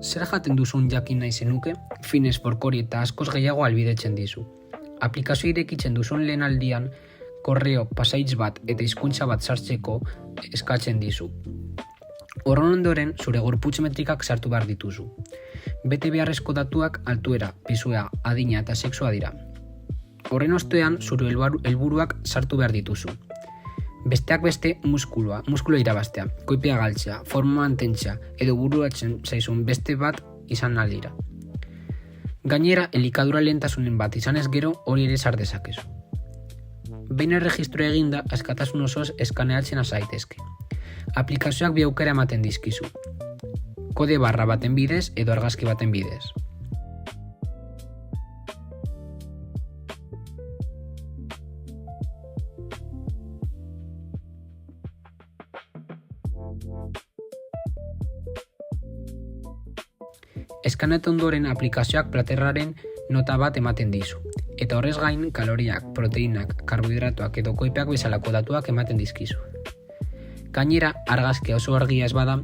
Zer jaten duzun jakin nahi zenuke, Fitness Fork hori eta askoz gehiago albidetzen dizu. Aplikazio irekitzen duzun lehen aldian, korreo, pasaitz bat eta hizkuntza bat sartzeko eskatzen dizu. Horren ondoren, zure gorputz metrikak sartu behar dituzu. Bete beharrezko datuak altuera, pisua, adina eta sexua dira. Horren ostean, zure helburuak sartu behar dituzu. Besteak beste muskuloa irabaztea, koipea galtzea, forma mantentzea edo buruatzen zaizun beste bat izan aldira. Gainera, elikadura lehentasunen bat izanez gero hori ere sar dezakezu. Behin erregistroa eginda, askatasun osoz eskaneatzen hasi zaitezke. Aplikazioak bi aukera ematen dizkizu. Kode barra baten bidez edo argazki baten bidez. Eskanatu ondoren aplikazioak platerraren nota bat ematen dizu, eta horrez gain kaloriak, proteinak, karbohidratoak edo koipeak bezalako datuak ematen dizkizu. Gainera, argazkia oso argia ez bada,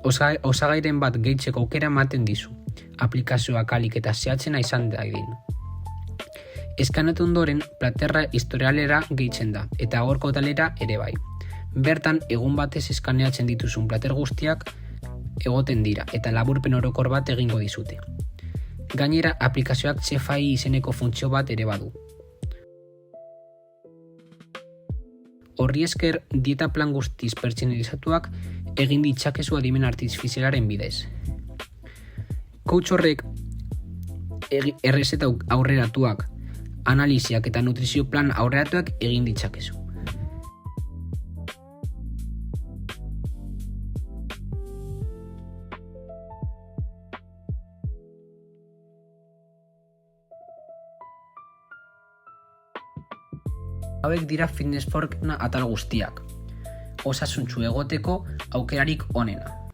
osagairen bat gehitzeko aukera ematen dizu, aplikazioak ahalik eta zehatzena izan dadin. Eskanatu ondoren, platerra historialera gehitzen da, eta gaurko talera ere bai. Bertan, egun batez eskaneatzen dituzun plater guztiak egoten dira eta laburpen orokor bat egingo dizute. Gainera, aplikazioak CFI izeneko funtzio bat ere badu. Horri esker, dieta plan guztiz pertsonalizatuak egin ditzakezu adimen artifizialaren bidez. Coach horrek errezeta aurreratuak, analiziak eta nutrizio plan aurreratuak egin ditzakezu. Hauek dira Fitness Fork atal guztiak. Osasuntsu egoteko aukerarik onena.